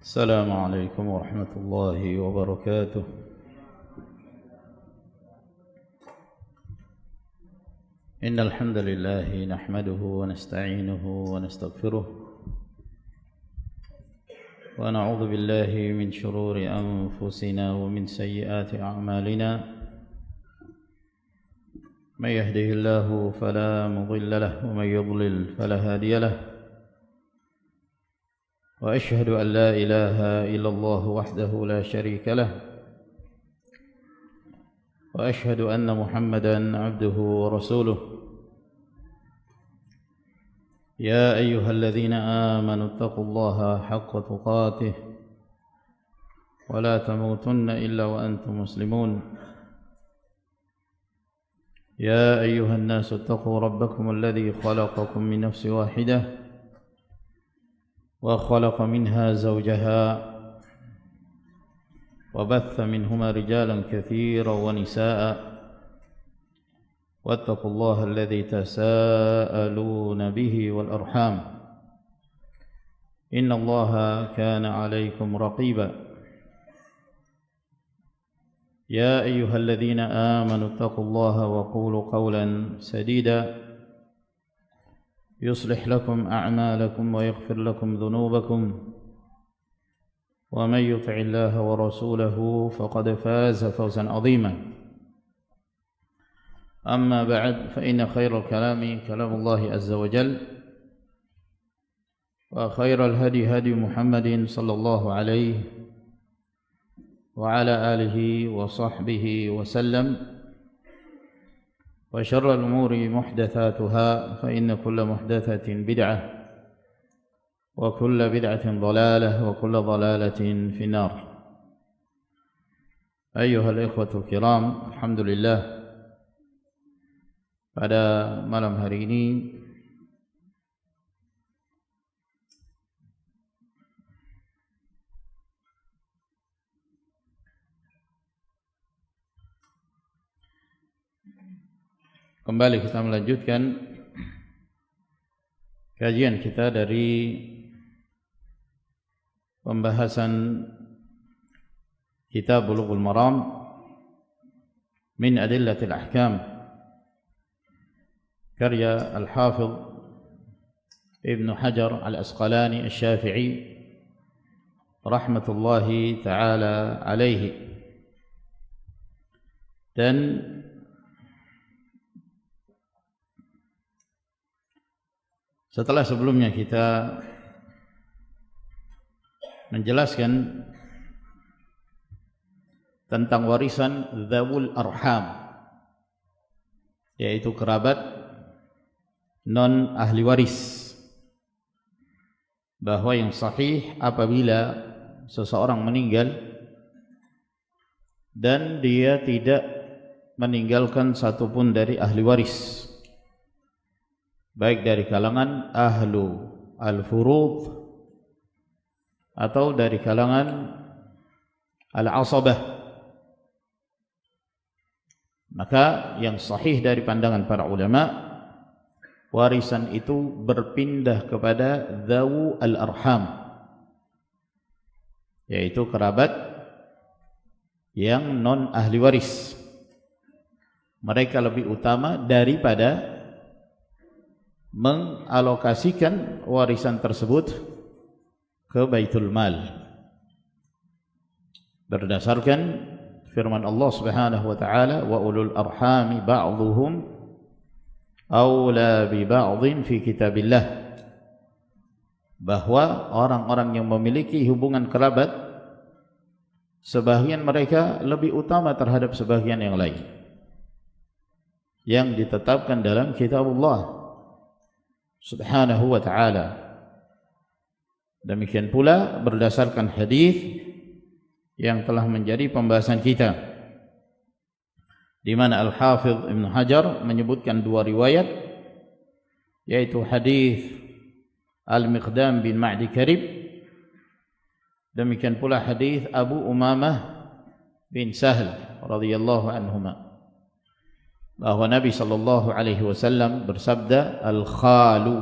السلام عليكم ورحمة الله وبركاته. إن الحمد لله نحمده ونستعينه ونستغفره ونعوذ بالله من شرور أنفسنا ومن سيئات أعمالنا. من يهده الله فلا مضل له ومن يضلل فلا هادي له. وأشهد أن لا إله إلا الله وحده لا شريك له وأشهد أن محمدا عبده ورسوله. يا أيها الذين آمنوا اتقوا الله حق تقاته ولا تموتن إلا وأنتم مسلمون. يا أيها الناس اتقوا ربكم الذي خلقكم من نفس واحدة وخلق منها زوجها وبث منهما رجالا كثيرا ونساء واتقوا الله الذي تساءلون به والأرحام إن الله كان عليكم رقيبا. يا أيها الذين آمنوا اتقوا الله وقولوا قولا سديدا يصلح لكم أعمالكم ويغفر لكم ذنوبكم ومن يطع الله ورسوله فقد فاز فوزا عظيما. أما بعد فإن خير الكلام كلام الله عز وجل وخير الهدي هدي محمد صلى الله عليه وعلى آله وصحبه وسلم. وشر الأمور محدثاتها فإن كل محدثة بدعة وكل بدعة ضلالة وكل ضلالة في النار. أيها الإخوة الكرام, Alhamdulillah, pada malam hari ini kembali kita melanjutkan kajian kita dari pembahasan Kitab Bulughul Maram min Adillatil Ahkam karya Al-Hafidh Ibn Hajar Al-Asqalani Asy-Syafi'i rahmatullahi ta'ala alaihi. Dan setelah sebelumnya kita menjelaskan tentang warisan dzawul arham, yaitu kerabat non ahli waris, bahwa yang sahih apabila seseorang meninggal dan dia tidak meninggalkan satupun dari ahli waris, baik dari kalangan ahlu al-furud atau dari kalangan al-asabah, maka yang sahih dari pandangan para ulama, warisan itu berpindah kepada dzawu al-arham, yaitu kerabat yang non ahli waris. Mereka lebih utama daripada mengalokasikan warisan tersebut ke Baitul Mal, berdasarkan firman Allah Subhanahu wa taala, wa ulul arhami ba'dhuhum aula bi ba'dhin fi kitabillah, bahwa orang-orang yang memiliki hubungan kerabat, sebahagian mereka lebih utama terhadap sebahagian yang lain yang ditetapkan dalam kitabullah Subhanahu wa ta'ala. Demikian pula berdasarkan hadis yang telah menjadi pembahasan kita, di mana Al-Hafidh Ibn Hajar menyebutkan dua riwayat, yaitu hadis Al-Miqdam bin Ma'di Karib, demikian pula hadis Abu Umamah bin Sahl radhiyallahu anhuma, bahwa Nabi sallallahu alaihi wasallam bersabda, al-khalu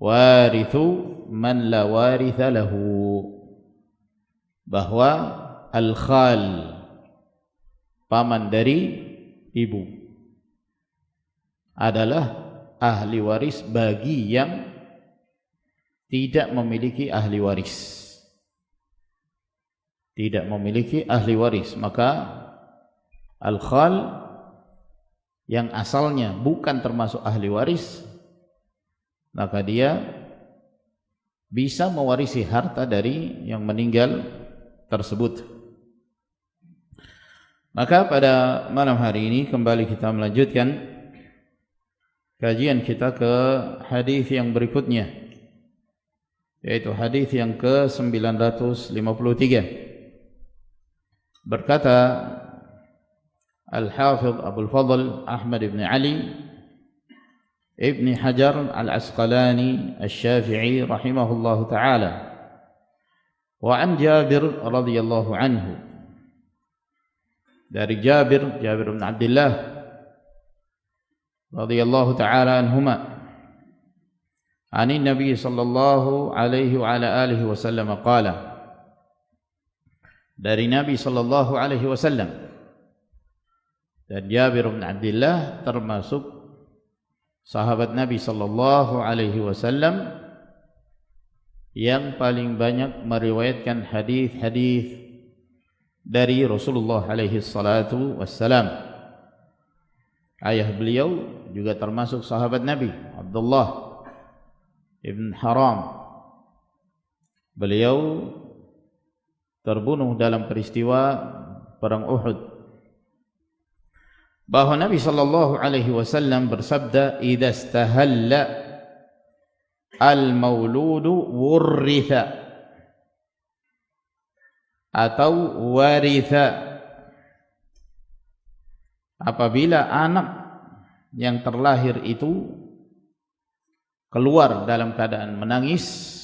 warithu man la waritha lahu, bahwa al-khal, paman dari ibu, adalah ahli waris bagi yang tidak memiliki ahli waris. Tidak memiliki ahli waris, maka al-khal yang asalnya bukan termasuk ahli waris, maka dia bisa mewarisi harta dari yang meninggal tersebut. Maka pada malam hari ini kembali kita melanjutkan kajian kita ke hadis yang berikutnya, yaitu hadis yang ke-953. Berkata Al-Hafidh Abul Fadl Ahmad ibn Ali ibn Hajar Al-Asqalani Al-Syafi'i rahimahullahu ta'ala, wa an Jabir radhiyallahu anhu, dari Jabir bin Abdullah radhiyallahu ta'ala anhuma, ani Nabi sallallahu alaihi wa ala alihi wasallam qala, dari Nabi sallallahu alaihi wasallam. Dan Jabir bin Abdullah termasuk sahabat Nabi sallallahu alaihi wasallam yang paling banyak meriwayatkan hadis-hadis dari Rasulullah alaihi salatu wassalam. Ayah beliau juga termasuk sahabat Nabi, Abdullah ibn Haram. Beliau terbunuh dalam peristiwa perang Uhud. Bahwa Nabi sallallahu alaihi wasallam bersabda, "Idza istahalla al-mauludu wurritha," atau waritha, apabila anak yang terlahir itu keluar dalam keadaan menangis,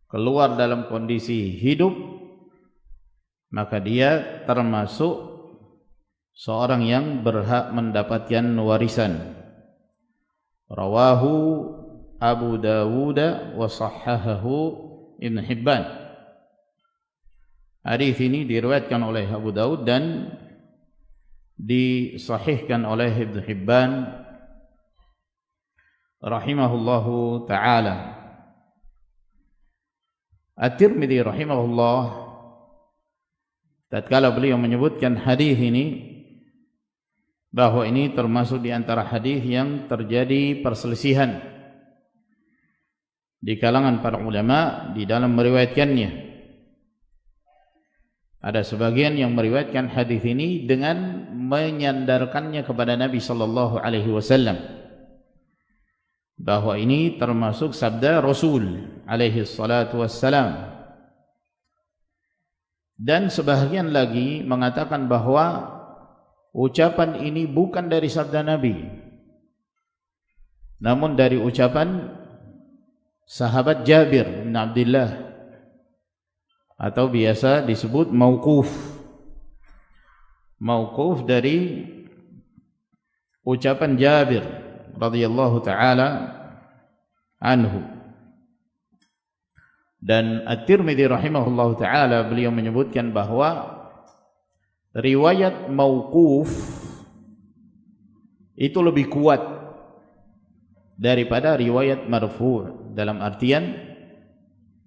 keluar dalam kondisi hidup, maka dia termasuk seorang yang berhak mendapatkan warisan. Rawahu Abu Dawud wa sahhahahu Ibn Hibban. Hadis ini diriwayatkan oleh Abu Dawud dan disahihkan oleh Ibn Hibban rahimahullahu ta'ala. At-Tirmidzi rahimahullah, tatkala beliau menyebutkan hadis ini, bahwa ini termasuk di antara hadis yang terjadi perselisihan di kalangan para ulama di dalam meriwayatkannya. Ada sebagian yang meriwayatkan hadis ini dengan menyandarkannya kepada Nabi sallallahu alaihi wasallam, bahwa ini termasuk sabda Rasul alaihi salatu wassalam. Dan sebahagian lagi mengatakan bahwa ucapan ini bukan dari sabda Nabi, namun dari ucapan sahabat Jabir bin Abdullah, atau biasa disebut mauquf. Mauquf dari ucapan Jabir radhiyallahu ta'ala anhu. Dan At-Tirmidzi rahimahullahu ta'ala, beliau menyebutkan bahwa riwayat mauquf itu lebih kuat daripada riwayat marfu'. Dalam artian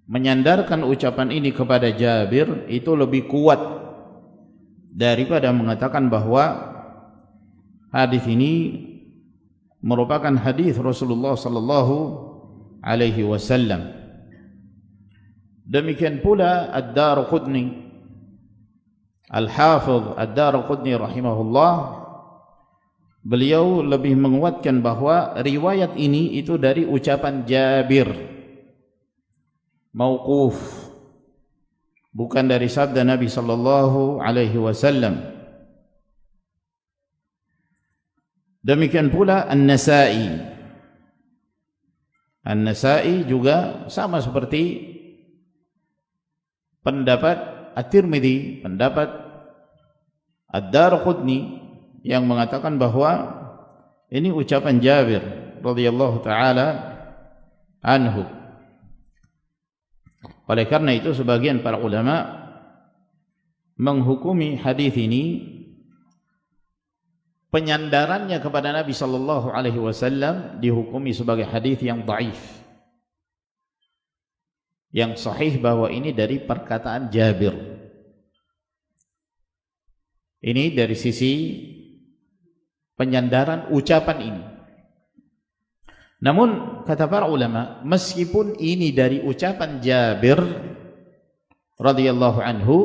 menyandarkan ucapan ini kepada Jabir itu lebih kuat daripada mengatakan bahwa hadis ini merupakan hadis Rasulullah sallallahu alaihi wasallam. Demikian pula Ad-Darqutni, Al-Hafidh Ad-Darqutni rahimahullah, beliau lebih menguatkan bahwa riwayat ini itu dari ucapan Jabir, mauquf, bukan dari sabda Nabi sallallahu alaihi wasallam. Demikian pula An-Nasa'i. An-Nasa'i juga sama seperti pendapat At-Tirmidzi, pendapat Ad-Darqutni, yang mengatakan bahwa ini ucapan Jabir radhiyallahu taala anhu. Oleh karena itu sebagian para ulama menghukumi hadis ini penyandarannya kepada Nabi sallallahu alaihi wasallam dihukumi sebagai hadis yang dhaif. Yang sahih bahwa ini dari perkataan Jabir. Ini dari sisi penyandaran ucapan ini. Namun kata para ulama, meskipun ini dari ucapan Jabir radhiyallahu anhu,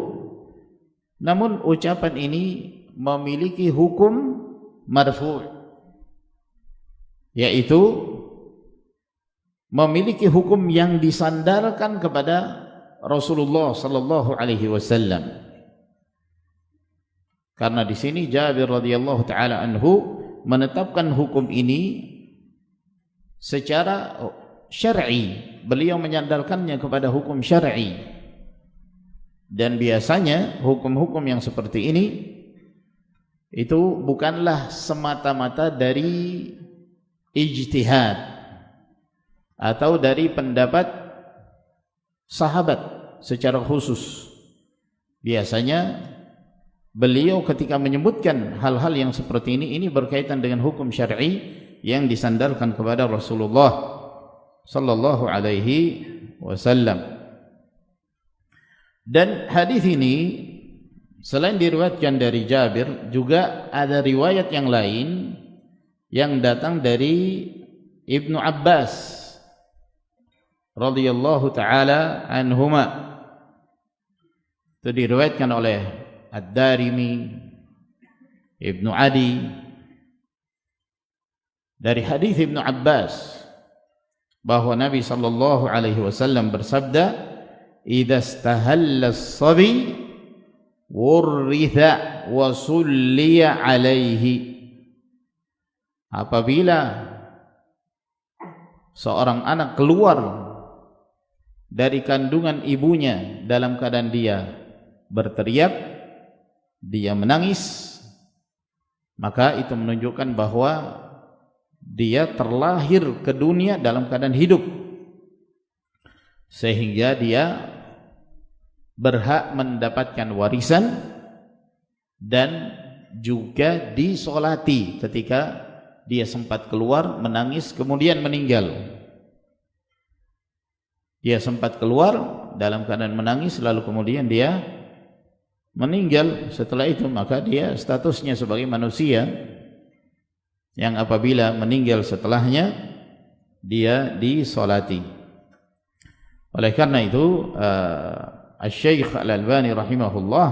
namun ucapan ini memiliki hukum marfu', yaitu memiliki hukum yang disandarkan kepada Rasulullah sallallahu alaihi wasallam. Karena di sini Jabir radhiyallahu taala anhu menetapkan hukum ini secara syar'i, beliau menyandarkannya kepada hukum syar'i. Dan biasanya hukum-hukum yang seperti ini itu bukanlah semata-mata dari ijtihad atau dari pendapat sahabat secara khusus. Biasanya beliau ketika menyebutkan hal-hal yang seperti ini berkaitan dengan hukum syar'i yang disandarkan kepada Rasulullah sallallahu alaihi wasallam. Dan hadis ini selain diriwayatkan dari Jabir, juga ada riwayat yang lain yang datang dari Ibnu Abbas radhiyallahu taala anhuma. Itu diriwayatkan oleh Ad-Darimi, Ibnu Adi dari hadis Ibnu Abbas bahwa Nabi sallallahu alaihi wasallam bersabda, "Idza istahalla as-sabi wurritha wa sulliya alaihi." Apabila seorang anak keluar dari kandungan ibunya dalam keadaan dia berteriak, dia menangis, maka itu menunjukkan bahwa dia terlahir ke dunia dalam keadaan hidup, sehingga dia berhak mendapatkan warisan dan juga disolati ketika dia sempat keluar menangis kemudian meninggal. Dia sempat keluar dalam keadaan menangis lalu kemudian dia meninggal. Setelah itu maka dia statusnya sebagai manusia yang apabila meninggal setelahnya dia disolati. Oleh karena itu Asy-Syaikh Al-Albani rahimahullah,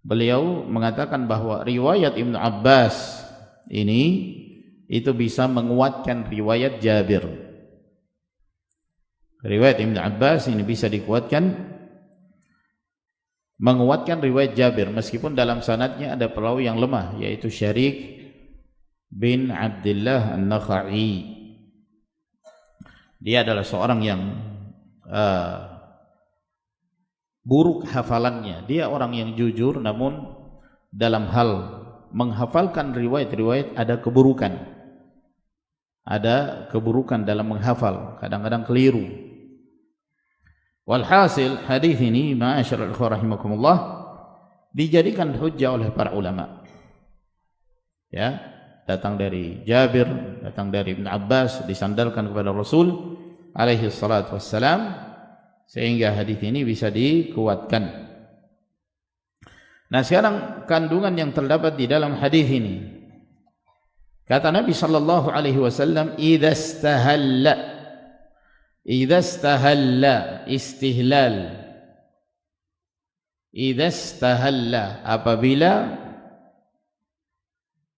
beliau mengatakan bahwa riwayat Ibnu Abbas ini itu bisa menguatkan riwayat Jabir. Riwayat Ibnu Abbas ini bisa dikuatkan, menguatkan riwayat Jabir meskipun dalam sanadnya ada perawi yang lemah, yaitu Syarik bin Abdullah An-Nakha'i. Dia adalah seorang yang buruk hafalannya. Dia orang yang jujur, namun dalam hal menghafalkan riwayat-riwayat ada keburukan. Ada keburukan dalam menghafal, kadang-kadang keliru. Walhasil hadis ini ma'asyiral ikhwah rahimakumullah dijadikan hujjah oleh para ulama. Ya, datang dari Jabir, datang dari Ibnu Abbas, disandarkan kepada Rasul alaihi salatu wassalam, sehingga hadis ini bisa dikuatkan. Nah, sekarang kandungan yang terdapat di dalam hadis ini. Kata Nabi sallallahu alaihi wasallam, "Idza istahalla istihlal." Idza istahalla, apabila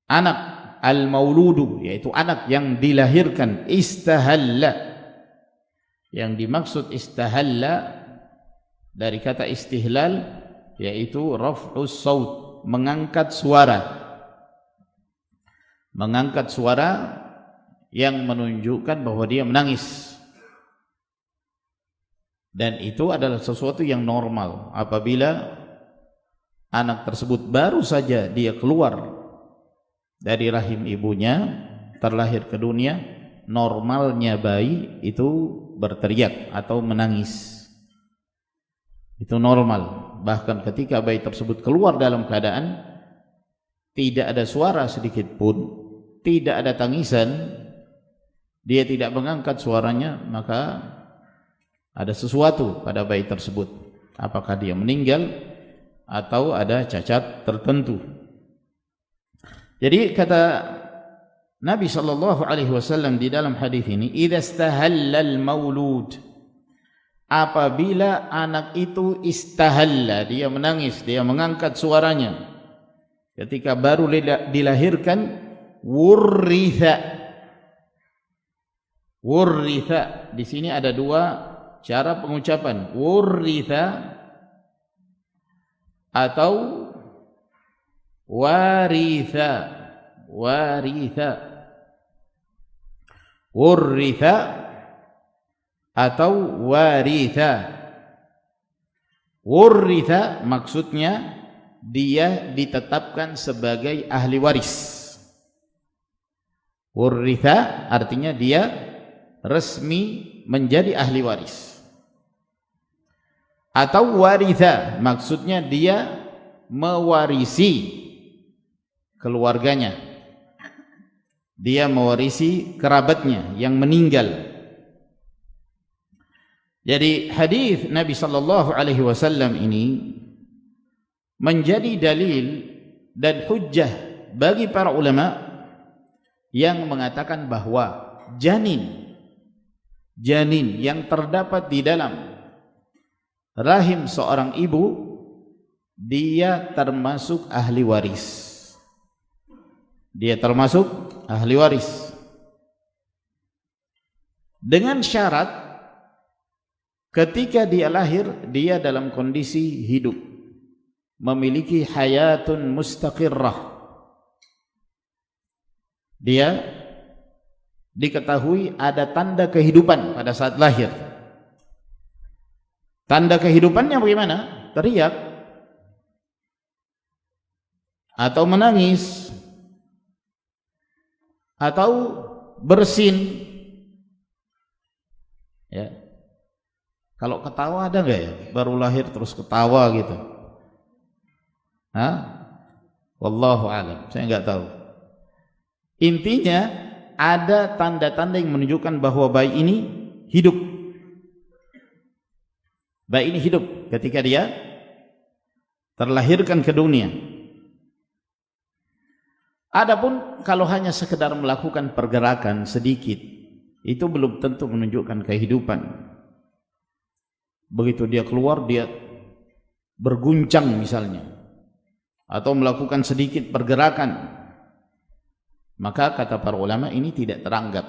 anak al-mauludu, yaitu anak yang dilahirkan, istahalla. Yang dimaksud istahalla dari kata istihlal yaitu raf'us saut, mengangkat suara. Mengangkat suara yang menunjukkan bahwa dia menangis. Dan itu adalah sesuatu yang normal apabila anak tersebut baru saja dia keluar dari rahim ibunya, terlahir ke dunia. Normalnya bayi itu berteriak atau menangis. Itu normal. Bahkan ketika bayi tersebut keluar dalam keadaan tidak ada suara sedikit pun, tidak ada tangisan, dia tidak mengangkat suaranya, maka ada sesuatu pada bayi tersebut. Apakah dia meninggal atau ada cacat tertentu. Jadi kata Nabi sallallahu alaihi wasallam di dalam hadis ini, "Idza istahallal maulud", apabila anak itu istahalla, dia menangis, dia mengangkat suaranya ketika baru dilahirkan, wurritha. Wurritha di sini ada dua cara pengucapan, wurritha atau waritha. Waritha, wurritha atau waritha. Wurritha maksudnya dia ditetapkan sebagai ahli waris. Wurritha artinya dia resmi menjadi ahli waris. Atau waritha maksudnya dia mewarisi keluarganya, dia mewarisi kerabatnya yang meninggal. Jadi hadis Nabi sallallahu alaihi wasallam ini menjadi dalil dan hujjah bagi para ulama yang mengatakan bahwa janin yang terdapat di dalam rahim seorang ibu, dia termasuk ahli waris. Dia termasuk ahli waris dengan syarat ketika dia lahir dia dalam kondisi hidup, memiliki hayatun mustaqirrah. Dia diketahui ada tanda kehidupan pada saat lahir. Tanda kehidupannya bagaimana? Teriak atau menangis atau bersin, ya. Kalau ketawa ada nggak ya? Baru lahir terus ketawa gitu? Hah? Wallahu alam, saya nggak tahu. Intinya ada tanda-tanda yang menunjukkan bahwa bayi ini hidup. Bayi ini hidup ketika dia terlahirkan ke dunia. Adapun kalau hanya sekedar melakukan pergerakan sedikit, itu belum tentu menunjukkan kehidupan. Begitu dia keluar, dia berguncang misalnya, atau melakukan sedikit pergerakan, maka kata para ulama ini tidak teranggap,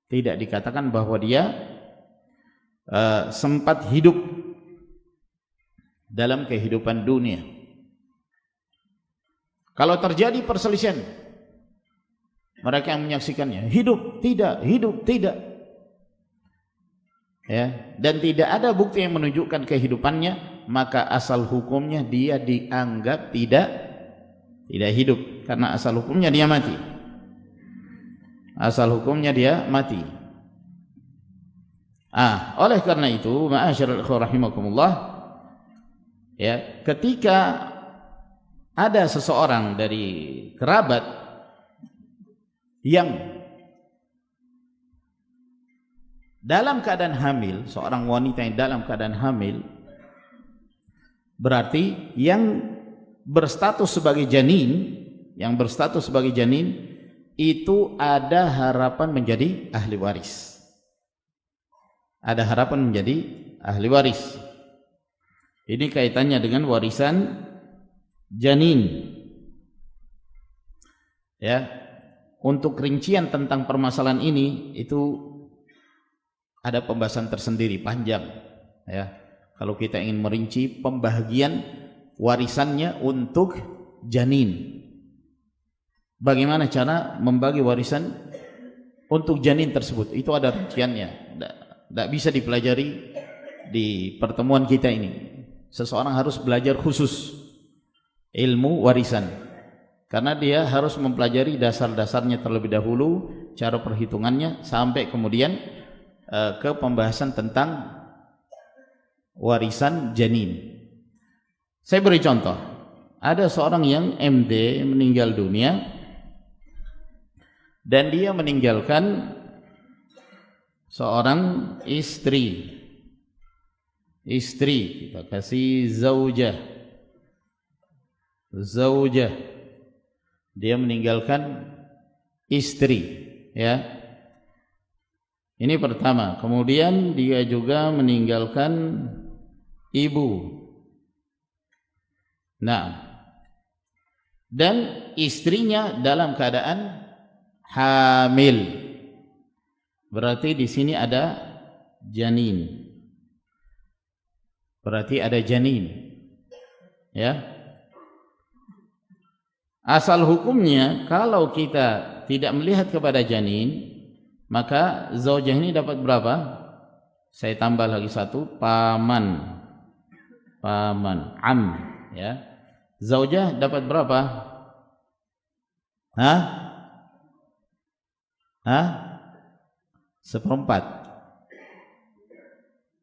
tidak dikatakan bahwa dia sempat hidup dalam kehidupan dunia. Kalau terjadi perselisihan, mereka yang menyaksikannya hidup tidak, ya, dan tidak ada bukti yang menunjukkan kehidupannya, maka asal hukumnya dia dianggap tidak hidup, karena asal hukumnya dia mati. Asal hukumnya dia mati. Oleh karena itu, ma'asyiral ikhwah rahimakumullah, ya, ketika ada seseorang dari kerabat yang dalam keadaan hamil, seorang wanita yang dalam keadaan hamil, berarti yang berstatus sebagai janin, itu ada harapan menjadi ahli waris. Ada harapan menjadi ahli waris. Ini kaitannya dengan warisan janin. Ya, untuk rincian tentang permasalahan ini itu ada pembahasan tersendiri panjang, ya. Kalau kita ingin merinci pembagian warisannya untuk janin, bagaimana cara membagi warisan untuk janin tersebut, itu ada rinciannya. Tidak bisa dipelajari di pertemuan kita ini. Seseorang harus belajar khusus ilmu warisan, karena dia harus mempelajari dasar-dasarnya terlebih dahulu, cara perhitungannya, sampai kemudian ke pembahasan tentang warisan janin. Saya beri contoh. Ada seorang yang MD meninggal dunia dan dia meninggalkan seorang istri. Istri, kita kasih zaujah. Zaujah. Dia meninggalkan istri, ya. Ini pertama. Kemudian dia juga meninggalkan ibu. Nah, dan istrinya dalam keadaan hamil. Berarti di sini ada janin. Berarti ada janin. Ya. Asal hukumnya kalau kita tidak melihat kepada janin, maka zaujah ini dapat berapa? Saya tambah lagi satu, paman. Paman, am, ya. Zaujah dapat berapa? Hah? Hah? 1/4.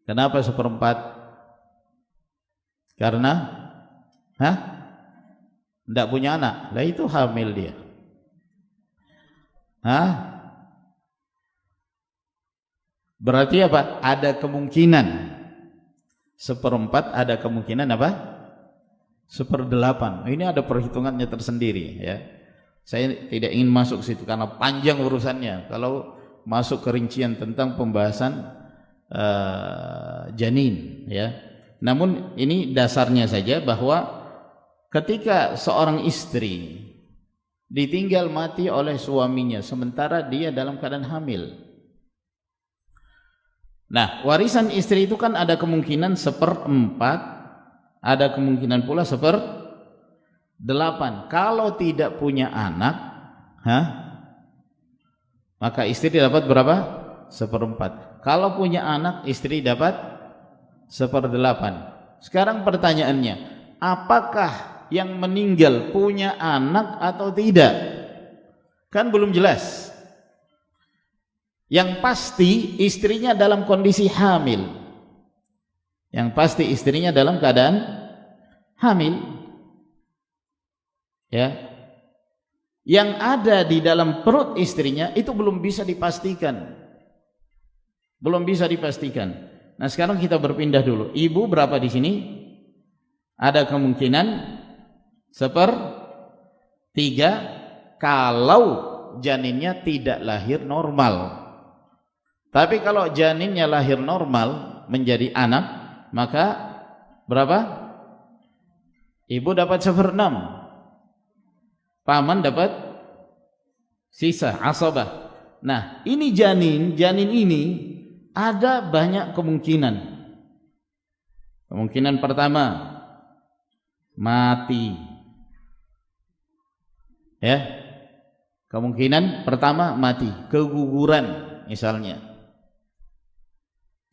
Kenapa 1/4? Karena tidak punya anak. Lah itu hamil dia. Berarti apa? Ada kemungkinan 1/4, ada kemungkinan apa? 1/8. Ini ada perhitungannya tersendiri, ya. Saya tidak ingin masuk ke situ karena panjang urusannya. Kalau masuk ke rincian tentang pembahasan janin, ya. Namun ini dasarnya saja bahwa ketika seorang istri ditinggal mati oleh suaminya sementara dia dalam keadaan hamil. Nah, warisan istri itu kan ada kemungkinan 1/4, ada kemungkinan pula 1/8. Kalau tidak punya anak, maka istri dapat berapa? 1/4. Kalau punya anak, istri dapat 1/8. Sekarang pertanyaannya, apakah yang meninggal punya anak atau tidak? Kan belum jelas. Yang pasti istrinya dalam kondisi hamil. Yang pasti istrinya dalam keadaan hamil. Ya. Yang ada di dalam perut istrinya itu belum bisa dipastikan. Belum bisa dipastikan. Nah, sekarang kita berpindah dulu. Ibu berapa di sini? Ada kemungkinan 1/3 kalau janinnya tidak lahir normal. Tapi kalau janinnya lahir normal menjadi anak, maka berapa? Ibu dapat 1/6. Paman dapat sisa, asabah. Nah, ini janin ini ada banyak kemungkinan. Kemungkinan pertama, mati. Ya. Kemungkinan pertama mati, keguguran misalnya.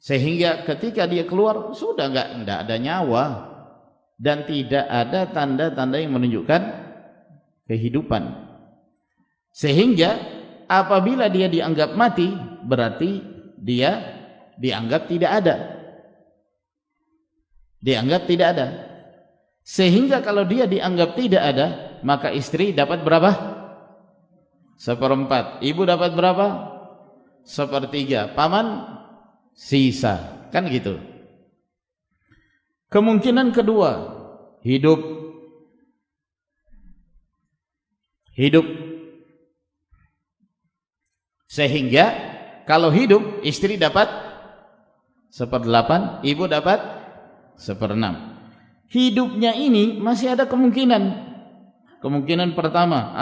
Sehingga ketika dia keluar sudah enggak ada nyawa dan tidak ada tanda-tanda yang menunjukkan kehidupan. Sehingga apabila dia dianggap mati, berarti dia dianggap tidak ada. Dianggap tidak ada. Sehingga kalau dia dianggap tidak ada, maka istri dapat berapa? 1/4. Ibu dapat berapa? 1/3. Paman sisa. Kan gitu. Kemungkinan kedua, hidup. Sehingga kalau hidup, istri dapat 1/8, ibu dapat 1/6. Hidupnya ini masih ada kemungkinan. Kemungkinan pertama,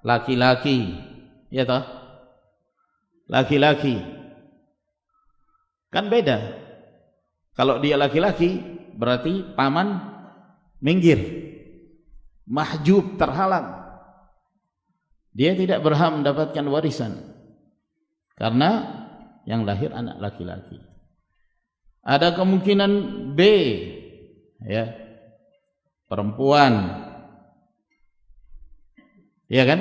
laki-laki, ya toh? Laki-laki. Kan beda. Kalau dia laki-laki, berarti paman minggir, mahjub, terhalang. Dia tidak berhak mendapatkan warisan karena yang lahir anak laki-laki. Ada kemungkinan B, ya, perempuan, ya kan?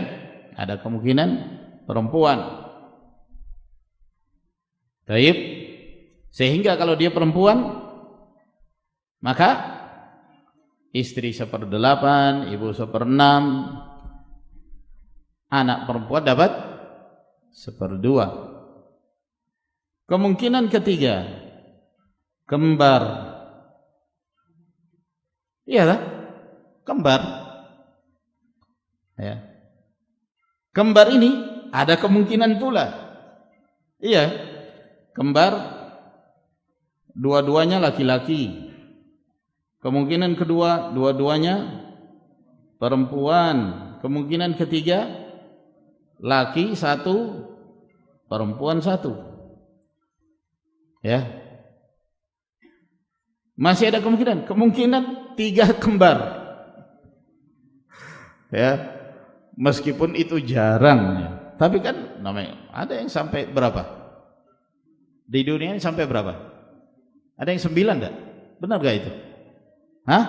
Ada kemungkinan perempuan. Baik. Sehingga kalau dia perempuan, Maka istri 1/8, ibu 1/6, anak perempuan dapat 1/2. Kemungkinan ketiga, kembar. Iya lah, kembar. Ya. Kembar ini ada kemungkinan pula. Iya, kembar dua-duanya laki-laki. Kemungkinan kedua, dua-duanya perempuan. Kemungkinan ketiga, laki 1, perempuan 1. Ya. Masih ada kemungkinan 3 kembar. Ya. Meskipun itu jarang ya. Tapi kan namanya ada yang sampai berapa? Di dunia ini sampai berapa? Ada yang 9 enggak? Benar enggak itu? Hah?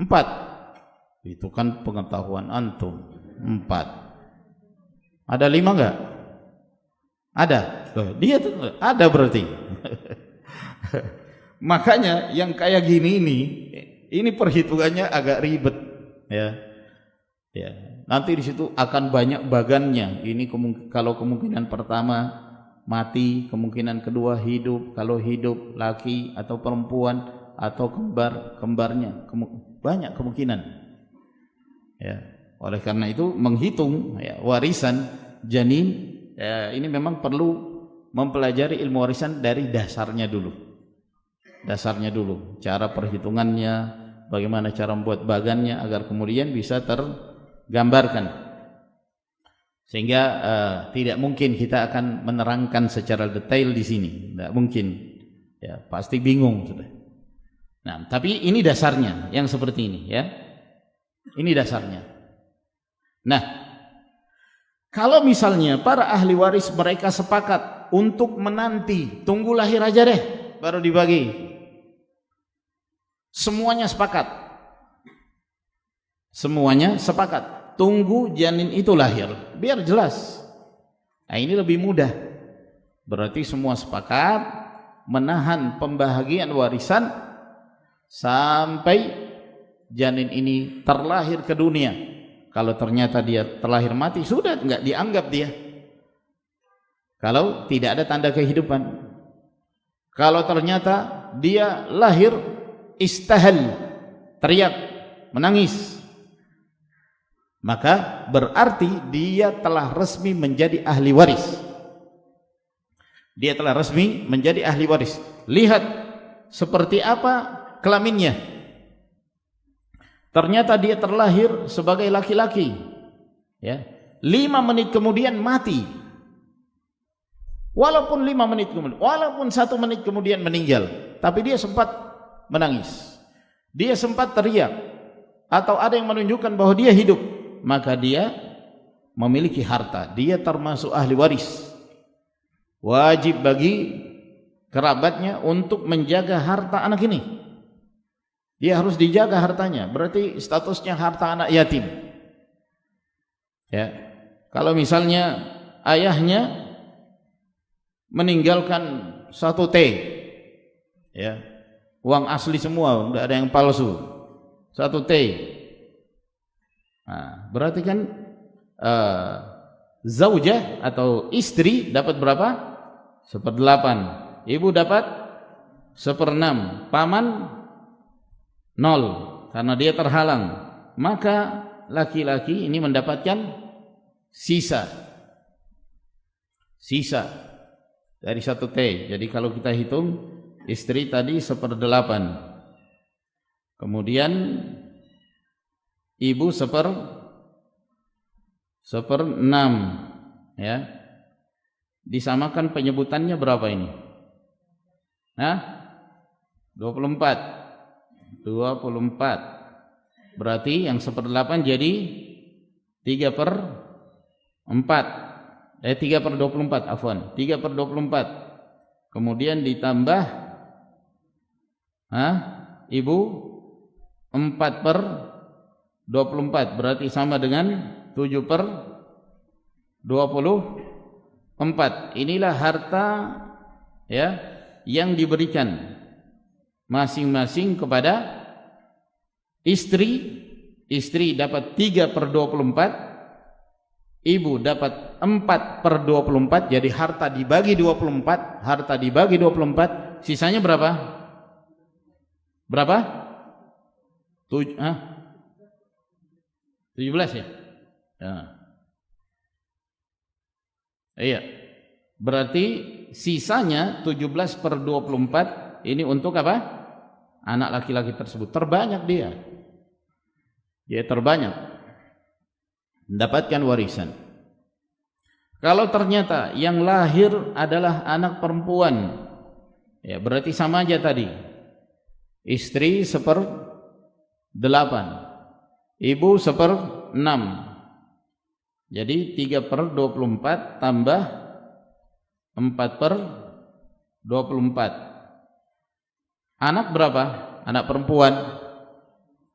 4. Itu kan pengetahuan antum. 4. Ada 5 enggak? Ada. Loh, dia tuh ada berarti. Makanya yang kayak gini ini perhitungannya agak ribet ya. Ya, nanti di situ akan banyak bagannya. Ini kalau kemungkinan pertama mati, kemungkinan kedua hidup, kalau hidup laki atau perempuan atau kembarnya banyak kemungkinan. Ya, oleh karena itu menghitung ya, warisan janin ya, ini memang perlu mempelajari ilmu warisan dari dasarnya dulu. Dasarnya dulu, cara perhitungannya, bagaimana cara membuat bagannya agar kemudian bisa tergambarkan, sehingga tidak mungkin kita akan menerangkan secara detail di sini, tidak mungkin, ya pasti bingung sudah. Nah, tapi ini dasarnya yang seperti ini, ya, ini dasarnya. Nah, kalau misalnya para ahli waris mereka sepakat untuk menanti, tunggu lahir aja deh, baru dibagi. Semuanya sepakat. Semuanya sepakat. Tunggu janin itu lahir, biar jelas. Nah, ini lebih mudah. Berarti semua sepakat menahan pembahagian warisan sampai janin ini terlahir ke dunia. Kalau ternyata dia terlahir mati, sudah enggak dianggap dia. Kalau tidak ada tanda kehidupan. Kalau ternyata dia lahir istahal, teriak, menangis, maka berarti dia telah resmi menjadi ahli waris. Dia telah resmi menjadi ahli waris. Lihat seperti apa kelaminnya. Ternyata dia terlahir sebagai laki-laki, ya. 5 menit kemudian mati. Walaupun 5 menit kemudian, walaupun 1 menit kemudian meninggal, tapi dia sempat menangis, dia sempat teriak, atau ada yang menunjukkan bahwa dia hidup, maka dia memiliki harta, dia termasuk ahli waris. Wajib bagi kerabatnya untuk menjaga harta anak ini. Dia harus dijaga hartanya, berarti statusnya harta anak yatim. Ya, kalau misalnya ayahnya meninggalkan 1 T, ya, uang asli semua, tidak ada yang palsu, 1 T. Nah, berarti kan zaujah atau istri dapat berapa? 1/8. Ibu dapat 1/6. Paman 0 karena dia terhalang. Maka laki-laki ini mendapatkan sisa dari 1 T. Jadi kalau kita hitung, istri tadi 1/8, kemudian ibu 1/6, ya. Disamakan penyebutannya berapa ini? Hah? 24. Berarti yang 1/8 jadi 3/4. 3/24, afwan. 3/24. Kemudian ditambah ibu 4/24, berarti sama dengan 7/24. Inilah harta, ya, yang diberikan masing-masing kepada istri. Istri dapat 3/24, ibu dapat 4/24, jadi harta dibagi 24, sisanya berapa? Berapa? 17 ya? Iya. Berarti sisanya 17/24 ini untuk apa? Anak laki-laki tersebut. Terbanyak dia. Dia terbanyak mendapatkan warisan. Kalau ternyata yang lahir adalah anak perempuan, ya berarti sama aja tadi. Istri 1/8, ibu 1/6. Jadi 3/24 tambah 4/24. Anak berapa? Anak perempuan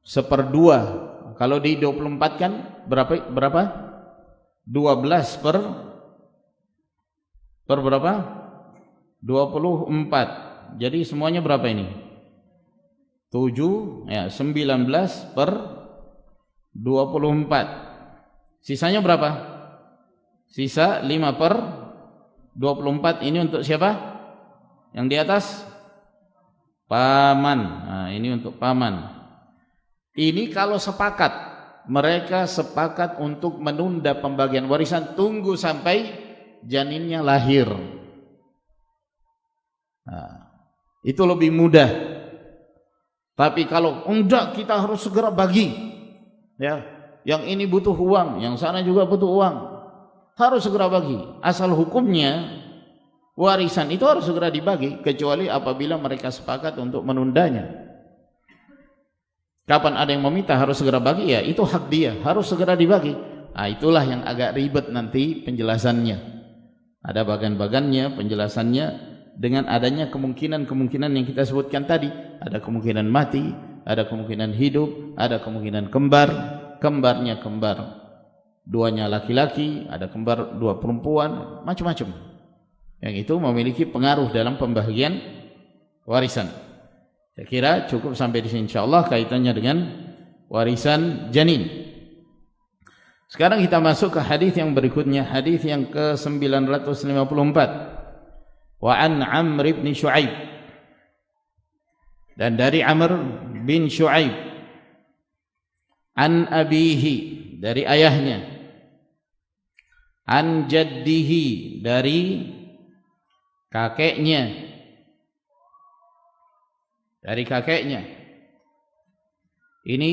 1/2. Kalau di 24 kan berapa? 12 per berapa? 24. Jadi semuanya berapa ini? 7 ya, 19/24. Sisanya berapa? Sisa 5/24. Ini untuk siapa? Yang di atas? Paman. Nah, ini untuk paman. Ini kalau sepakat, mereka sepakat untuk menunda pembagian warisan, tunggu sampai janinnya lahir. Nah, itu lebih mudah. Tapi kalau enggak, kita harus segera bagi. Ya, yang ini butuh uang, yang sana juga butuh uang, harus segera bagi. Asal hukumnya warisan itu harus segera dibagi, kecuali apabila mereka sepakat untuk menundanya. Kapan ada yang meminta harus segera bagi, ya itu hak dia, harus segera dibagi. Nah, itulah yang agak ribet nanti penjelasannya. Ada bagan-bagannya, penjelasannya dengan adanya kemungkinan-kemungkinan yang kita sebutkan tadi. Ada kemungkinan mati, ada kemungkinan hidup, ada kemungkinan kembar, kembarnya kembar duanya laki-laki, ada kembar 2 perempuan, macam-macam. Yang itu memiliki pengaruh dalam pembagian warisan. Saya kira cukup sampai di sini insyaallah kaitannya dengan warisan janin. Sekarang kita masuk ke hadis yang berikutnya, hadis yang ke-954. Wa an Amr bin Shu'aib, dan dari Amr bin Shu'aib, an abihi, dari ayahnya, an jaddihi, dari kakeknya, dari kakeknya. Ini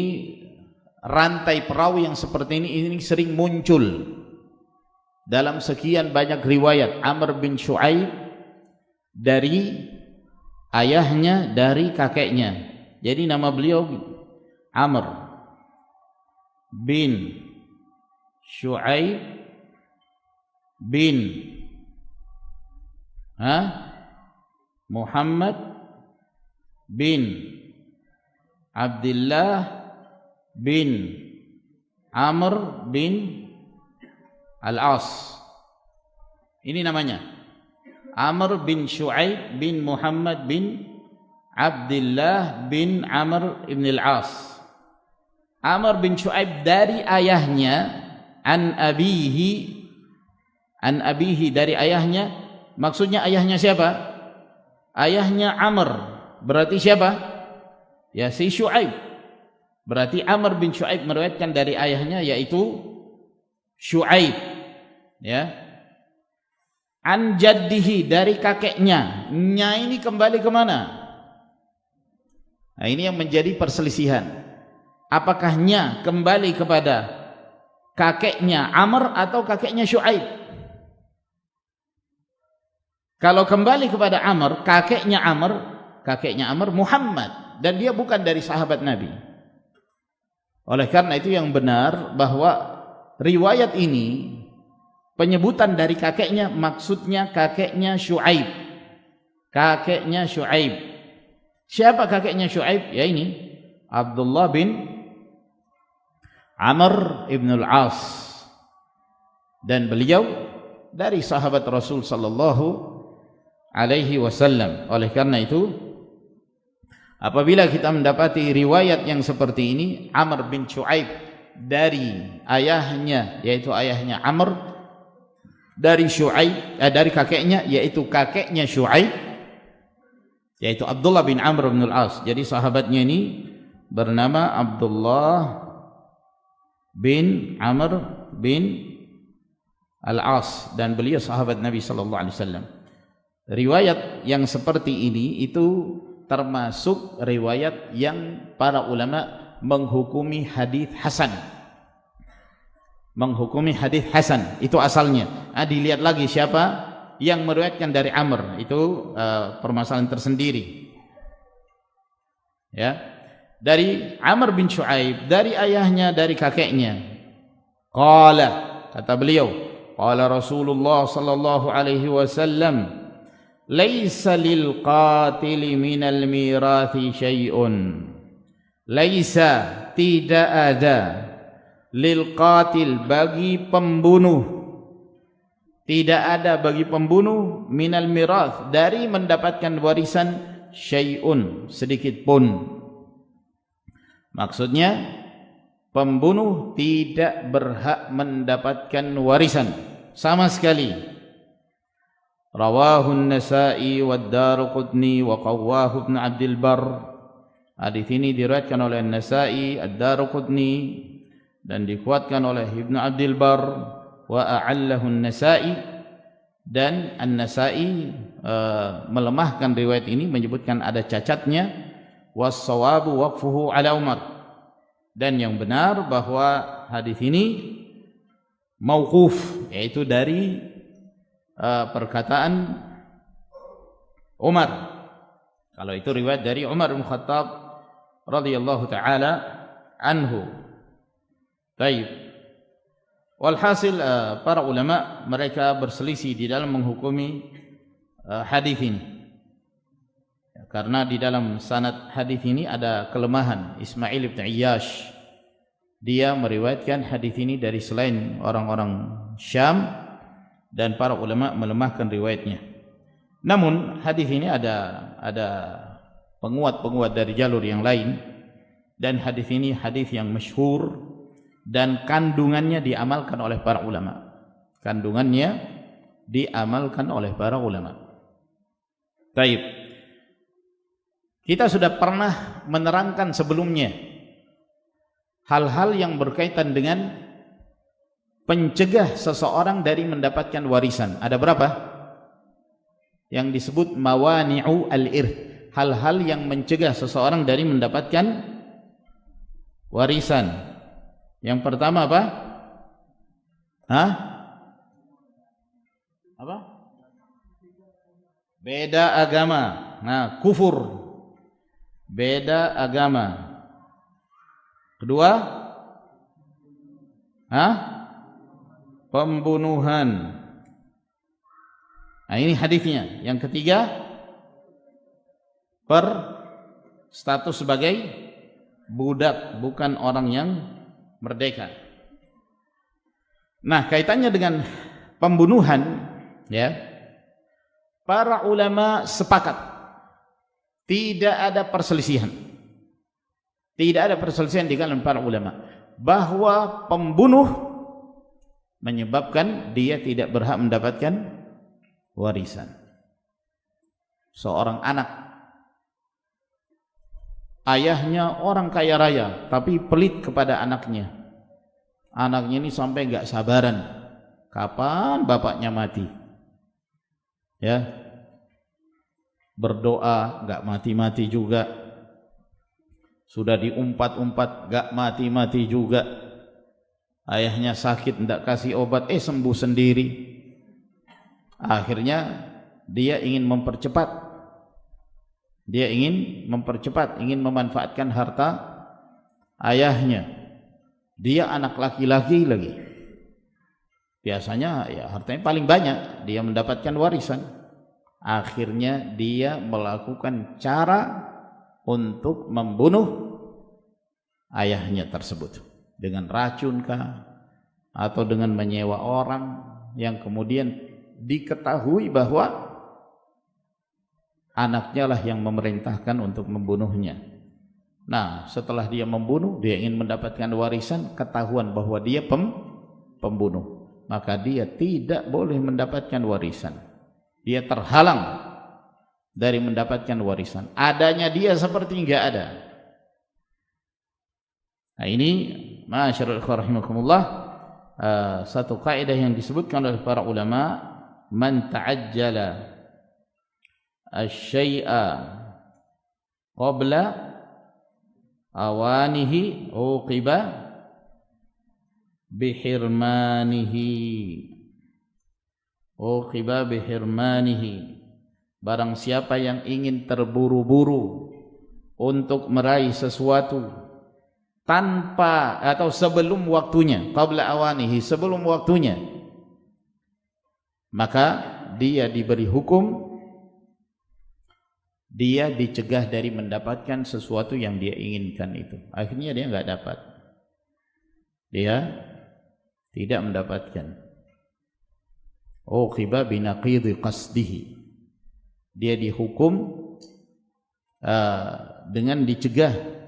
rantai perawi yang seperti ini sering muncul dalam sekian banyak riwayat. Amr bin Shu'aib dari ayahnya, dari kakeknya. Jadi nama beliau Amr bin Shu'aib bin Muhammad bin Abdullah bin Amr bin Al-As. Ini namanya Amr bin Shu'aib bin Muhammad bin Abdullah bin Amr bin Al-As. Amr bin Shu'aib dari ayahnya, an abihi dari ayahnya. Maksudnya ayahnya siapa? Ayahnya Amr. Berarti siapa? Ya si Shu'aib. Berarti Amr bin Shu'aib meriwayatkan dari ayahnya, yaitu Shu'aib. Ya. An jaddihi, dari kakeknya. Nya ini kembali kemana? Nah, ini yang menjadi perselisihan. Apakah nya kembali kepada kakeknya Amr atau kakeknya Shu'aib? Kalau kembali kepada Amr, kakeknya Amr Muhammad, dan dia bukan dari sahabat Nabi. Oleh karena itu yang benar bahwa riwayat ini penyebutan dari kakeknya maksudnya kakeknya Shu'aib. Kakeknya Shu'aib. Siapa kakeknya Shu'aib? Ya ini Abdullah bin Amr ibn al-As, dan beliau dari sahabat Rasul sallallahu alaihi wasallam. Oleh karena itu Apabila kita mendapati riwayat yang seperti ini, Amr bin Shu'aib dari ayahnya, yaitu ayahnya Amr, dari Shu'aib, dari kakeknya, yaitu kakeknya Shu'aib, yaitu Abdullah bin Amr bin al-As. Jadi sahabatnya ini bernama Abdullah bin Amr bin al-As, dan beliau sahabat Nabi sallallahu alaihi wasallam. Riwayat yang seperti ini itu termasuk riwayat yang para ulama menghukumi hadis hasan. Menghukumi hadis hasan itu asalnya. Dilihat lagi siapa yang meriwayatkan dari Amr, itu permasalahan tersendiri. Ya. Dari Amr bin Shu'aib, dari ayahnya, dari kakeknya. Qala, kata beliau, qala Rasulullah sallallahu alaihi wasallam, laisa lil qatili minal mirathi syai'un. Laisa, tidak ada, lil qatil, bagi pembunuh, tidak ada bagi pembunuh, minal mirath, dari mendapatkan warisan, syai'un, sedikit pun. Maksudnya pembunuh tidak berhak mendapatkan warisan sama sekali. Rawahu an-Nasa'i wa ad-Daruqutni wa qawwahu Ibn Abdul Barr. Hadis ini diriwayatkan oleh An-Nasa'i, Ad-Daruqutni, dan dikuatkan oleh Ibn Abdul Barr, wa a'allahu An-Nasa'i, dan An-Nasa'i melemahkan riwayat ini, menyebutkan ada cacatnya. Was-shawabu waqfuhu ala Umar, dan yang benar bahwa hadis ini mauquf, yaitu dari perkataan Umar. Kalau itu riwayat dari Umar bin Khattab radhiyallahu taala anhu. Baik. Walhasil para ulama mereka berselisih di dalam menghukumi hadis ini. Karena di dalam sanad hadis ini ada kelemahan. Ismail bin Iyyash, dia meriwayatkan hadis ini dari selain orang-orang Syam, dan para ulama melemahkan riwayatnya. Namun hadis ini ada penguat-penguat dari jalur yang lain, dan hadis ini hadis yang masyhur dan kandungannya diamalkan oleh para ulama. Kandungannya diamalkan oleh para ulama. Baik. Kita sudah pernah menerangkan sebelumnya hal-hal yang berkaitan dengan pencegah seseorang dari mendapatkan warisan. Ada berapa? Yang disebut mawani'u al-irth, hal-hal yang mencegah seseorang dari mendapatkan warisan. Yang pertama apa? Apa? Beda agama. Nah, kufur. Beda agama. Kedua? Pembunuhan. Nah, ini hadisnya. Yang ketiga, status sebagai budak, bukan orang yang merdeka. Nah, kaitannya dengan pembunuhan, ya, para ulama sepakat tidak ada perselisihan. Tidak ada perselisihan di kalangan para ulama bahwa pembunuh menyebabkan dia tidak berhak mendapatkan warisan. Seorang anak, ayahnya orang kaya raya tapi pelit kepada anaknya. Anaknya ini sampai enggak sabaran kapan bapaknya mati. Ya. Berdoa enggak mati-mati juga. Sudah diumpat-umpat enggak mati-mati juga. Ayahnya sakit enggak kasih obat, sembuh sendiri. Akhirnya dia ingin mempercepat. Ingin memanfaatkan harta ayahnya. Dia anak laki-laki lagi. Biasanya ya hartanya paling banyak, dia mendapatkan warisan. Akhirnya dia melakukan cara untuk membunuh ayahnya tersebut. Dengan racun kah? Atau dengan menyewa orang yang kemudian diketahui bahwa anaknya lah yang memerintahkan untuk membunuhnya. Nah, setelah dia membunuh, dia ingin mendapatkan warisan, ketahuan bahwa dia pembunuh, maka dia tidak boleh mendapatkan warisan. Dia terhalang dari mendapatkan warisan. Adanya dia seperti enggak ada. Nah, ini masyaallah rahimakumullah, satu kaidah yang disebutkan oleh para ulama, man ta'ajjala asy-syai'a qabla awanihi uqiba bihirmanihi. Uqiba bihirmanihi. Barang siapa yang ingin terburu-buru untuk meraih sesuatu tanpa atau sebelum waktunya, qabla awanihi, sebelum waktunya, maka dia diberi hukum, dia dicegah dari mendapatkan sesuatu yang dia inginkan itu. Akhirnya dia enggak dapat, dia tidak mendapatkan. Uqiba binaqidhi qasdihi, dia dihukum dengan dicegah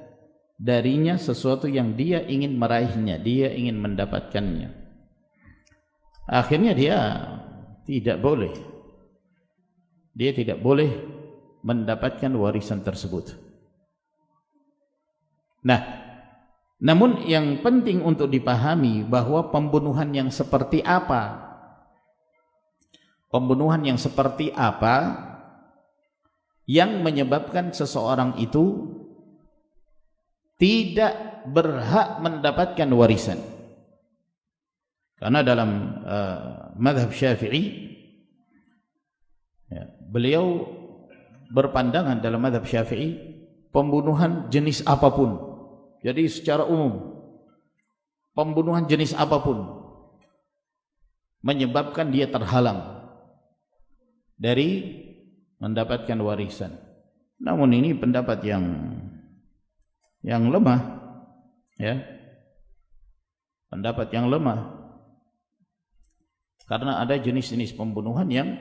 darinya sesuatu yang dia ingin meraihnya, dia ingin mendapatkannya. Akhirnya dia tidak boleh mendapatkan warisan tersebut. Nah, namun yang penting untuk dipahami bahwa pembunuhan yang seperti apa yang menyebabkan seseorang itu tidak berhak mendapatkan warisan. Karena dalam mazhab Syafi'i, ya, beliau berpandangan dalam mazhab Syafi'i, pembunuhan jenis apapun, jadi secara umum pembunuhan jenis apapun menyebabkan dia terhalang dari mendapatkan warisan. Namun ini pendapat yang lemah, ya, pendapat yang lemah, karena ada jenis-jenis pembunuhan yang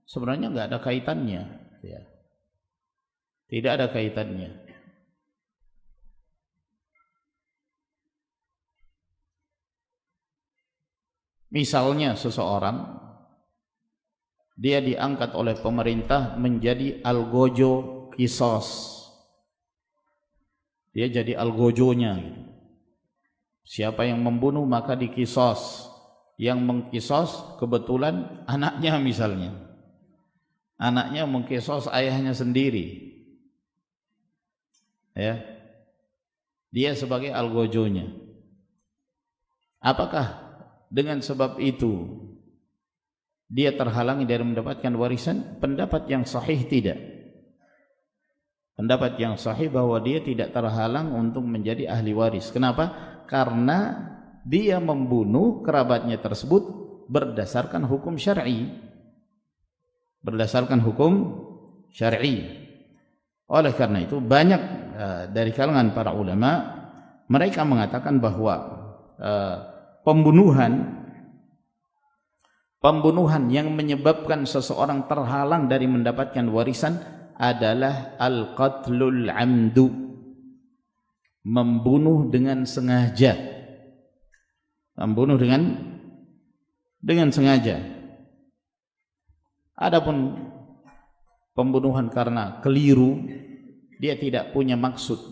sebenarnya nggak ada kaitannya, ya, tidak ada kaitannya. Misalnya seseorang, dia diangkat oleh pemerintah menjadi algojo kisos, dia jadi algojonya. Siapa yang membunuh maka dikisos. Yang mengkisos kebetulan anaknya, misalnya anaknya mengkisos ayahnya sendiri, ya, dia sebagai algojonya. Apakah dengan sebab itu dia terhalangi dari mendapatkan warisan? Pendapat yang sahih tidak. Pendapat yang sahih bahwa dia tidak terhalang untuk menjadi ahli waris. Kenapa? Karena dia membunuh kerabatnya tersebut berdasarkan hukum syar'i. Berdasarkan hukum syar'i. Oleh karena itu banyak dari kalangan para ulama, mereka mengatakan bahwa pembunuhan yang menyebabkan seseorang terhalang dari mendapatkan warisan adalah al-qatlul amdu, membunuh dengan sengaja. Membunuh dengan sengaja. Adapun pembunuhan karena keliru, dia tidak punya maksud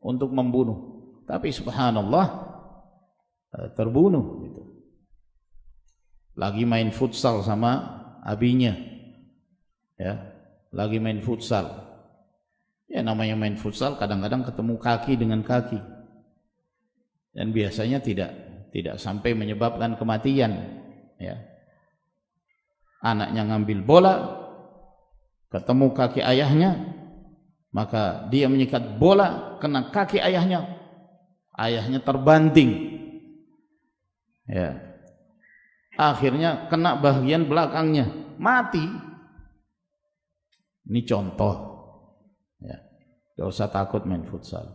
untuk membunuh, tapi subhanallah terbunuh gitu. Lagi main futsal sama abinya, ya, lagi main futsal. Ya, namanya main futsal kadang-kadang ketemu kaki dengan kaki, dan biasanya tidak sampai menyebabkan kematian, ya. Anaknya ngambil bola, ketemu kaki ayahnya, maka dia menyikat bola kena kaki ayahnya, ayahnya terbanting, ya, akhirnya kena bagian belakangnya, mati. Ini contoh, ya, gak usah takut main futsal,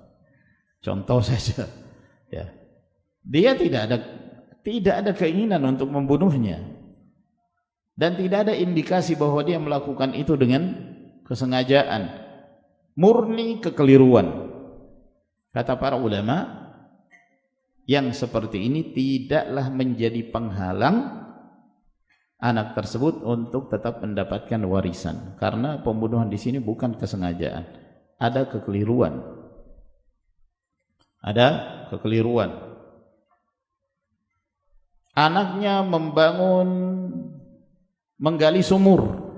contoh saja, ya. Dia tidak ada keinginan untuk membunuhnya, dan tidak ada indikasi bahwa dia melakukan itu dengan kesengajaan, murni kekeliruan. Kata para ulama, yang seperti ini tidaklah menjadi penghalang anak tersebut untuk tetap mendapatkan warisan, karena pembunuhan di sini bukan kesengajaan, ada kekeliruan. Ada kekeliruan. Anaknya menggali sumur.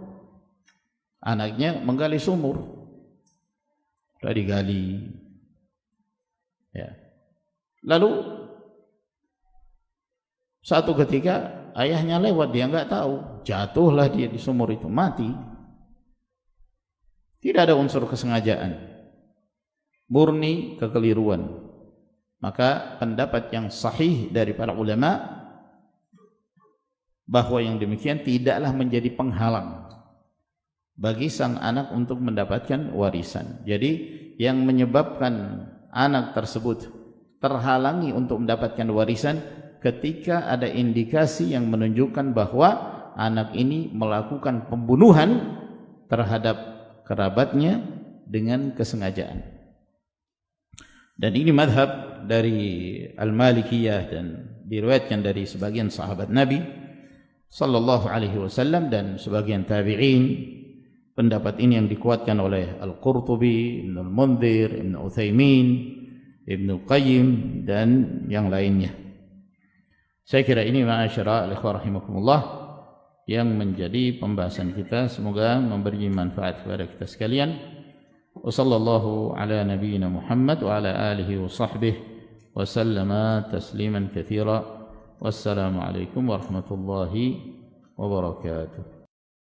Anaknya menggali sumur, sudah digali, ya. Lalu satu ketika ayahnya lewat, dia nggak tahu, jatuhlah dia di sumur itu, mati. Tidak ada unsur kesengajaan, murni kekeliruan. Maka pendapat yang sahih dari para ulama bahwa yang demikian tidaklah menjadi penghalang bagi sang anak untuk mendapatkan warisan. Jadi yang menyebabkan anak tersebut terhalangi untuk mendapatkan warisan ketika ada indikasi yang menunjukkan bahwa anak ini melakukan pembunuhan terhadap kerabatnya dengan kesengajaan. Dan ini madhab dari Al-Malikiyah dan diriwayatkan dari sebagian sahabat Nabi sallallahu alaihi wasallam dan sebagian tabi'in. Pendapat ini yang dikuatkan oleh Al-Qurtubi, Ibn Al-Mundhir, Ibn Uthaymin, Ibn Qayyim dan yang lainnya. Saya kira ini ma'asyara al-ikhwah rahimakumullah yang menjadi pembahasan kita, semoga memberi manfaat kepada kita sekalian. Wa sallallahu ala nabiyyina Muhammad wa ala alihi wa sahbihi wa sallama tasliman katsira. Wassalamu alaikum warahmatullahi wabarakatuh.